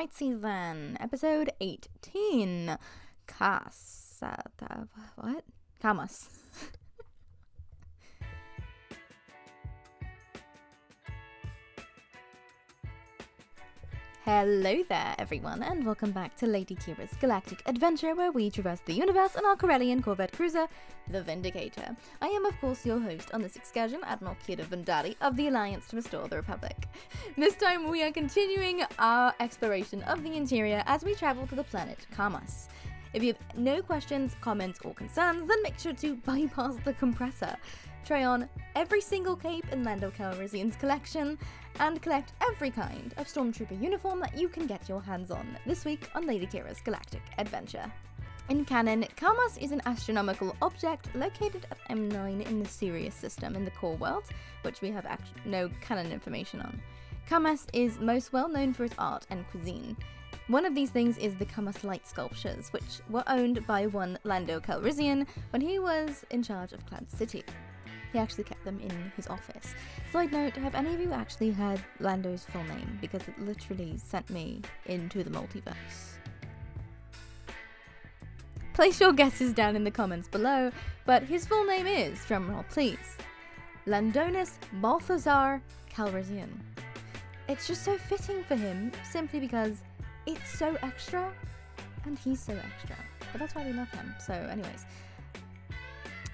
Right season, episode 18. What? Caamas. Hello there, everyone, and welcome back to Lady Qi'ra's Galactic Adventure, where we traverse the universe in our Correlian Corvette Cruiser, the Vindicator. I am, of course, your host on this excursion, Admiral Qi'ra of the Alliance to Restore the Republic. This time, we are continuing our exploration of the interior as we travel to the planet Caamas. If you have no questions, comments, or concerns, then make sure to bypass the compressor. Try on every single cape in Lando Calrissian's collection, and collect every kind of Stormtrooper uniform that you can get your hands on this week on Lady Qi'ra's Galactic Adventure. In canon, Caamas is an astronomical object located at M9 in the Sirius system in the core world, which we have no canon information on. Caamas is most well known for its art and cuisine. One of these things is the Caamas light sculptures, which were owned by one Lando Calrissian when he was in charge of Cloud City. He actually kept them in his office. Side note, have any of you actually heard Lando's full name? Because it literally sent me into the multiverse. Place your guesses down in the comments below, but his full name is, drumroll please, Landonus Balthazar Calrissian. It's just so fitting for him, simply because it's so extra, and he's so extra. But that's why we love him. So anyways.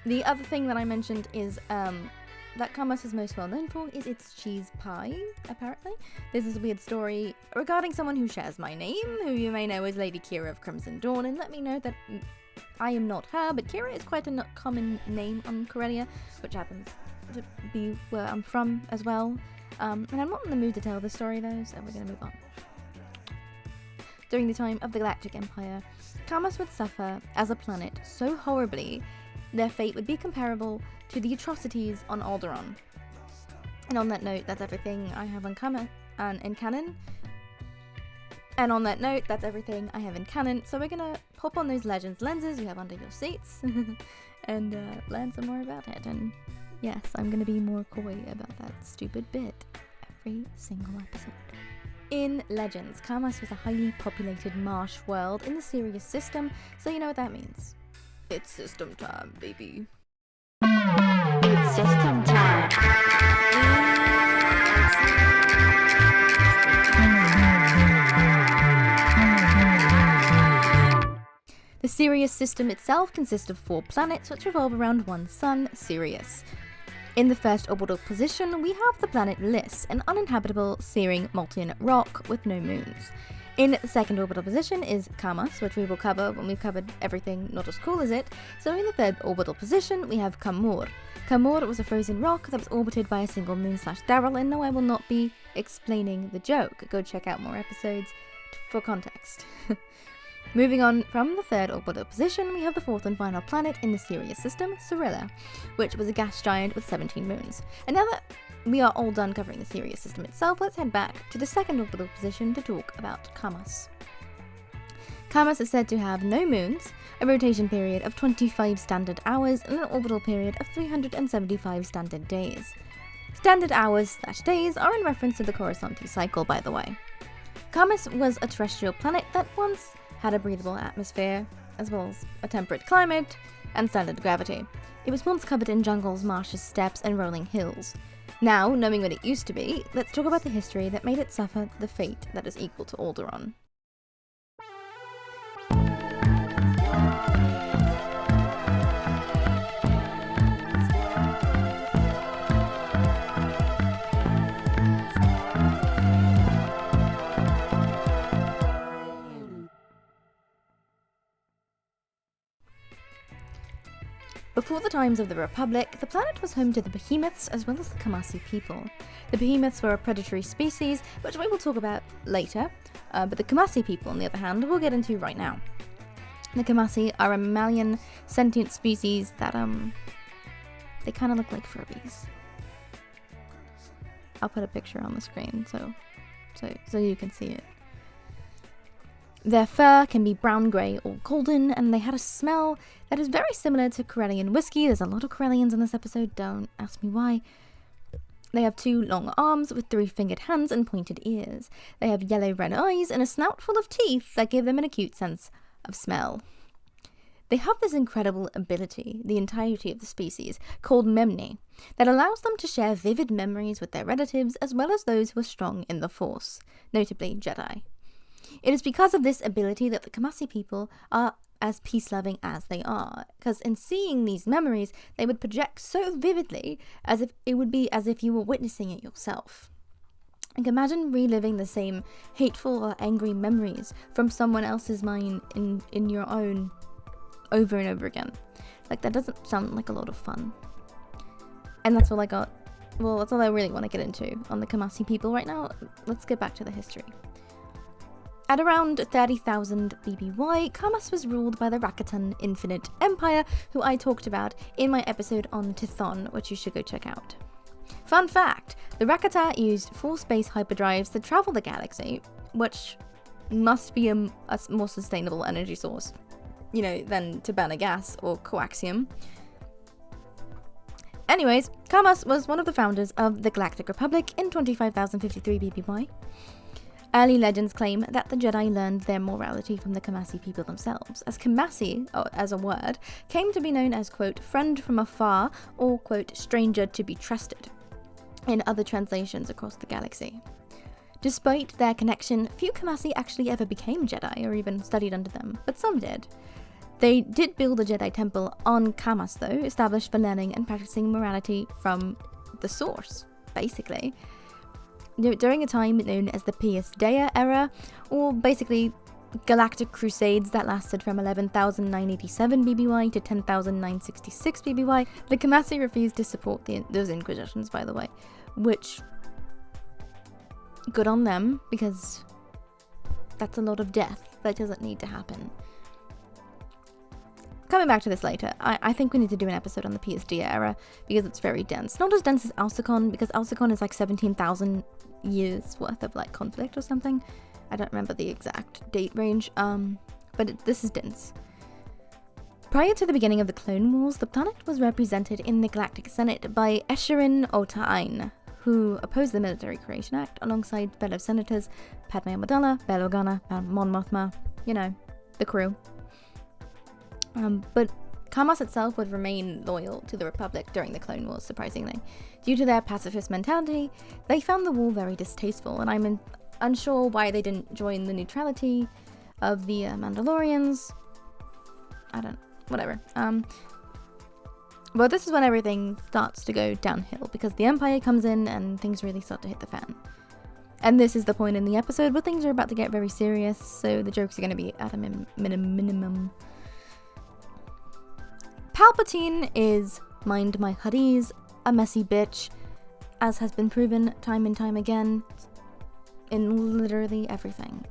The other thing that I mentioned is that Caamas is most well known for is its cheese pie, apparently. This is a weird story regarding someone who shares my name, who you may know as Lady Qi'ra of Crimson Dawn, and let me know that I am not her, but Qi'ra is quite a common name on Corellia, which happens to be where I'm from as well. And I'm not in the mood to tell this story though, so we're going to move on. During the time of the Galactic Empire, Caamas would suffer as a planet so horribly their fate would be comparable to the atrocities on Alderaan. And on that note, that's everything I have on in canon. And on that note, that's everything I have in canon. So we're gonna pop on those Legends lenses you have under your seats and learn some more about it. And yes, I'm gonna be more coy about that stupid bit every single episode. In Legends, Caamas was a highly populated marsh world in the Sirius system, so you know what that means. It's system time, baby. It's system time. The Sirius system itself consists of 4 planets which revolve around one sun, Sirius. In the first orbital position, we have the planet Lys, an uninhabitable, searing molten rock with no moons. In the second orbital position is Caamas, which we will cover when we've covered everything not as cool as it. So in the third orbital position, we have Kamur. Kamur was a frozen rock that was orbited by a single moon/Daryl, and no, I will not be explaining the joke. Go check out more episodes for context. Moving on from the third orbital position, we have the fourth and final planet in the Sirius system, Caamas, which was a gas giant with 17 moons. And now that we are all done covering the Sirius system itself, let's head back to the second orbital position to talk about Caamas. Caamas is said to have no moons, a rotation period of 25 standard hours, and an orbital period of 375 standard days. Standard hours/days are in reference to the Coruscant cycle, by the way. Caamas was a terrestrial planet that once had a breathable atmosphere, as well as a temperate climate and standard gravity. It was once covered in jungles, marshes, steppes, and rolling hills. Now, knowing what it used to be, let's talk about the history that made it suffer the fate that is equal to Alderaan. Before the times of the Republic, the planet was home to the Behemoths as well as the Caamas people. The Behemoths were a predatory species, which we will talk about later, but the Caamas people, on the other hand, we'll get into right now. The Caamas are a mammalian sentient species that, they kind of look like furbies. I'll put a picture on the screen so you can see it. Their fur can be brown, grey, or golden, and they had a smell that is very similar to Correlian whiskey. There's a lot of Correlians in this episode, don't ask me why. They have 2 long arms with 3-fingered hands and pointed ears. They have yellow-red eyes and a snout full of teeth that give them an acute sense of smell. They have this incredible ability, the entirety of the species, called memory, that allows them to share vivid memories with their relatives as well as those who are strong in the Force, notably Jedi. It is because of this ability that the Caamas people are as peace-loving as they are, because in seeing these memories, they would project so vividly as if it would be as if you were witnessing it yourself. Like, imagine reliving the same hateful or angry memories from someone else's mind in your own over and over again. Like, that doesn't sound like a lot of fun. And that's all I got. Well, that's all I really want to get into on the Caamas people right now. Let's get back to the history. At around 30,000 BBY, Caamas was ruled by the Rakatan Infinite Empire, who I talked about in my episode on Tithon, which you should go check out. Fun fact, the Rakata used 4 space hyperdrives to travel the galaxy, which must be a more sustainable energy source, than to burn a gas or coaxium. Anyways, Caamas was one of the founders of the Galactic Republic in 25,053 BBY. Early legends claim that the Jedi learned their morality from the Caamas people themselves, as Caamas, as a word, came to be known as, quote, friend from afar, or, quote, stranger to be trusted, in other translations across the galaxy. Despite their connection, few Caamas actually ever became Jedi or even studied under them, but some did. They did build a Jedi temple on Caamas, though, established for learning and practicing morality from the source, basically. During a time known as the Pius Dea era, or basically Galactic Crusades that lasted from 11,987 BBY to 10,966 BBY, the Caamas refused to support those inquisitions, by the way, which, good on them, because that's a lot of death that doesn't need to happen. Coming back to this later, I think we need to do an episode on the PSD era, because it's very dense. Not as dense as Alcicon, because Alcicon is like 17,000 years worth of like conflict or something. I don't remember the exact date range, but this is dense. Prior to the beginning of the Clone Wars, the planet was represented in the Galactic Senate by Escharin Ota'ain, who opposed the Military Creation Act alongside fellow senators Padme Amidala, Bail Organa, Mon Mothma, the crew. But Caamas itself would remain loyal to the Republic during the Clone Wars, surprisingly. Due to their pacifist mentality, they found the war very distasteful, and I'm unsure why they didn't join the neutrality of the Mandalorians. Whatever. But this is when everything starts to go downhill, because the Empire comes in and things really start to hit the fan. And this is the point in the episode where things are about to get very serious, so the jokes are going to be at a minimum. Palpatine is, mind my huddies, a messy bitch, as has been proven time and time again in literally everything.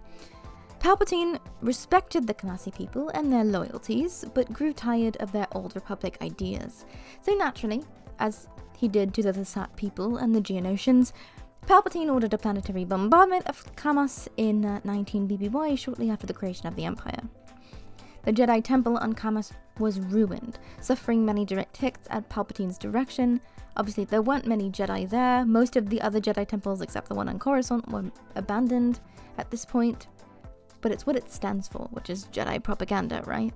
Palpatine respected the Caamas people and their loyalties, but grew tired of their old Republic ideas. So naturally, as he did to the Lasat people and the Geonosians, Palpatine ordered a planetary bombardment of Caamas in 19 BBY shortly after the creation of the Empire. The Jedi Temple on Caamas was ruined, suffering many direct hits at Palpatine's direction. Obviously, there weren't many Jedi there. Most of the other Jedi temples, except the one on Coruscant, were abandoned at this point. But it's what it stands for, which is Jedi propaganda, right?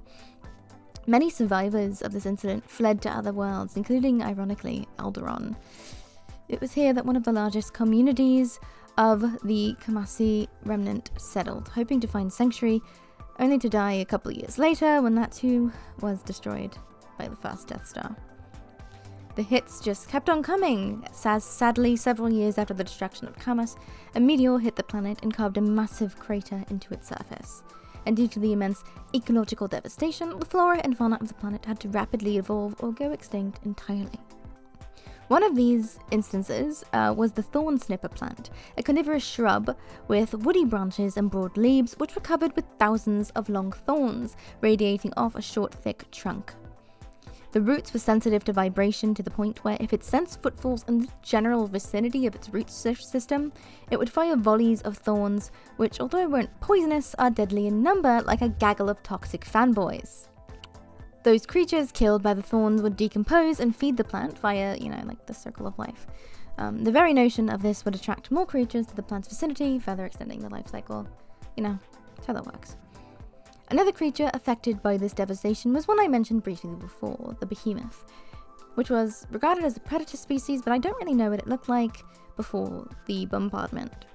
Many survivors of this incident fled to other worlds, including, ironically, Alderaan. It was here that one of the largest communities of the Caamas remnant settled, hoping to find sanctuary, only to die a couple of years later when that too was destroyed by the first Death Star. The hits just kept on coming, as sadly several years after the destruction of Caamas, a meteor hit the planet and carved a massive crater into its surface. And due to the immense ecological devastation, the flora and fauna of the planet had to rapidly evolve or go extinct entirely. One of these instances was the thorn snipper plant, a carnivorous shrub with woody branches and broad leaves which were covered with thousands of long thorns radiating off a short, thick trunk. The roots were sensitive to vibration to the point where if it sensed footfalls in the general vicinity of its root system, it would fire volleys of thorns, which, although weren't poisonous, are deadly in number, like a gaggle of toxic fanboys. Those creatures killed by the thorns would decompose and feed the plant via, like the circle of life. The very notion of this would attract more creatures to the plant's vicinity, further extending the life cycle. You know, that's how that works. Another creature affected by this devastation was one I mentioned briefly before, the behemoth, which was regarded as a predator species, but I don't really know what it looked like before the bombardment.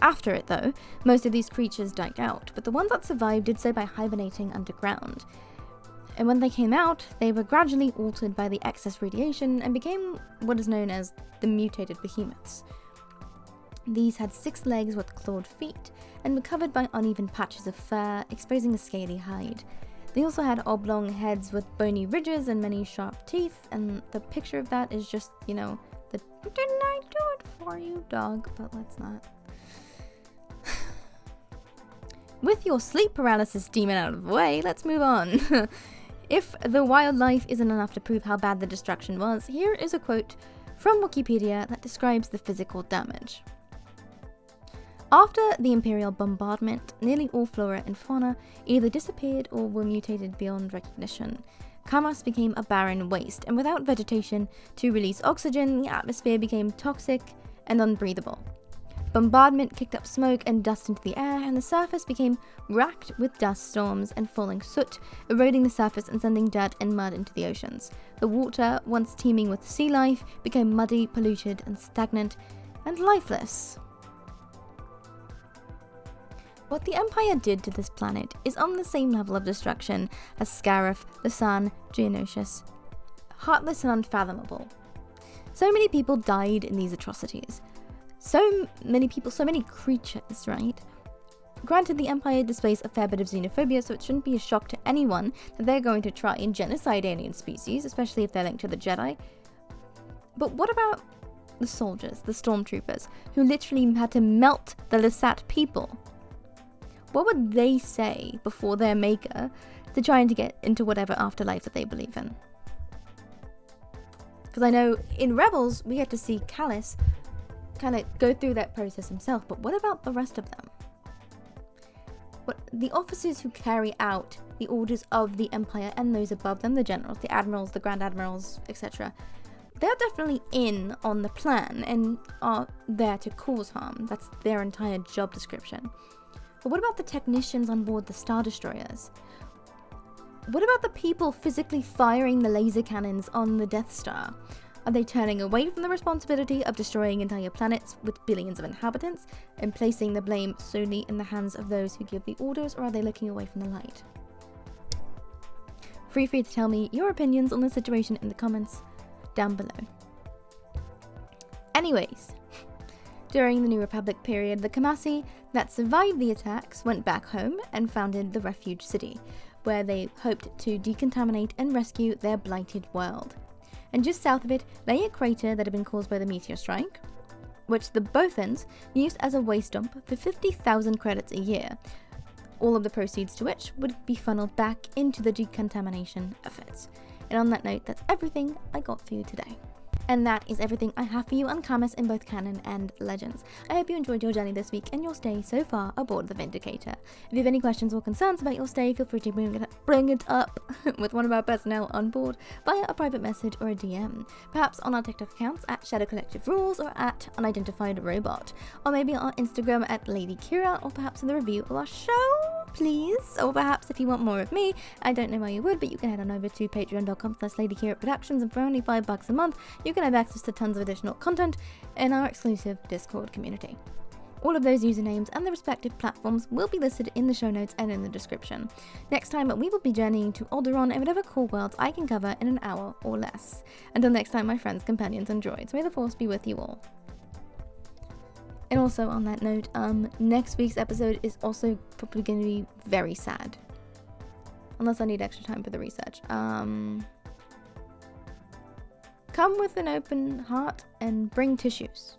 After it, though, most of these creatures died out, but the ones that survived did so by hibernating underground. And when they came out, they were gradually altered by the excess radiation and became what is known as the mutated behemoths. These had 6 legs with clawed feet and were covered by uneven patches of fur, exposing a scaly hide. They also had oblong heads with bony ridges and many sharp teeth, and the picture of that is just, you know, the "didn't I do it for you, dog?" But let's not. With your sleep paralysis demon out of the way, let's move on. If the wildlife isn't enough to prove how bad the destruction was, here is a quote from Wikipedia that describes the physical damage. After the Imperial bombardment, nearly all flora and fauna either disappeared or were mutated beyond recognition. Caamas became a barren waste, and without vegetation to release oxygen, the atmosphere became toxic and unbreathable. Bombardment kicked up smoke and dust into the air, and the surface became racked with dust storms and falling soot, eroding the surface and sending dirt and mud into the oceans. The water, once teeming with sea life, became muddy, polluted, and stagnant, and lifeless. What the Empire did to this planet is on the same level of destruction as Scarif, Lasan, Geonosis. Heartless and unfathomable. So many people died in these atrocities. So many people, so many creatures, right? Granted, the Empire displays a fair bit of xenophobia, so it shouldn't be a shock to anyone that they're going to try and genocide alien species, especially if they're linked to the Jedi. But what about the soldiers, the stormtroopers, who literally had to melt the Lasat people? What would they say before their maker to trying to get into whatever afterlife that they believe in? Because I know in Rebels, we had to see Kallus kind of go through that process himself, but what about the rest of them? What the officers who carry out the orders of the Empire and those above them, the generals, the admirals, the grand admirals, etc., they're definitely in on the plan and are there to cause harm. That's their entire job description. But what about the technicians on board the Star Destroyers? What about the people physically firing the laser cannons on the Death Star? Are they turning away from the responsibility of destroying entire planets with billions of inhabitants and placing the blame solely in the hands of those who give the orders, or are they looking away from the light? Feel free to tell me your opinions on the situation in the comments down below. Anyways, during the New Republic period, the Caamas that survived the attacks went back home and founded the Refuge City, where they hoped to decontaminate and rescue their blighted world. And just south of it lay a crater that had been caused by the meteor strike, which the Bothans used as a waste dump for 50,000 credits a year, all of the proceeds to which would be funneled back into the decontamination efforts. And on that note, that's everything I got for you today. And that is everything I have for you on Caamas in both canon and legends. I hope you enjoyed your journey this week and your stay so far aboard the Vindicator. If you have any questions or concerns about your stay, feel free to bring it up with one of our personnel on board via a private message or a DM. Perhaps on our TikTok accounts at Shadow Collective Rules or at Unidentified Robot. Or maybe on Instagram at Lady Qi'ra, or perhaps in the review of our show, please. Or perhaps if you want more of me, I don't know why you would, but you can head on over to patreon.com/LadyQira Productions, and for only $5 a month, you can have access to tons of additional content in our exclusive Discord community. All of those usernames and the respective platforms will be listed in the show notes and in the description. Next time, we will be journeying to Alderaan and whatever cool worlds I can cover in an hour or less. Until next time, my friends, companions, and droids, may the Force be with you all. And also on that note, next week's episode is also probably going to be very sad. Unless I need extra time for the research. Come with an open heart and bring tissues.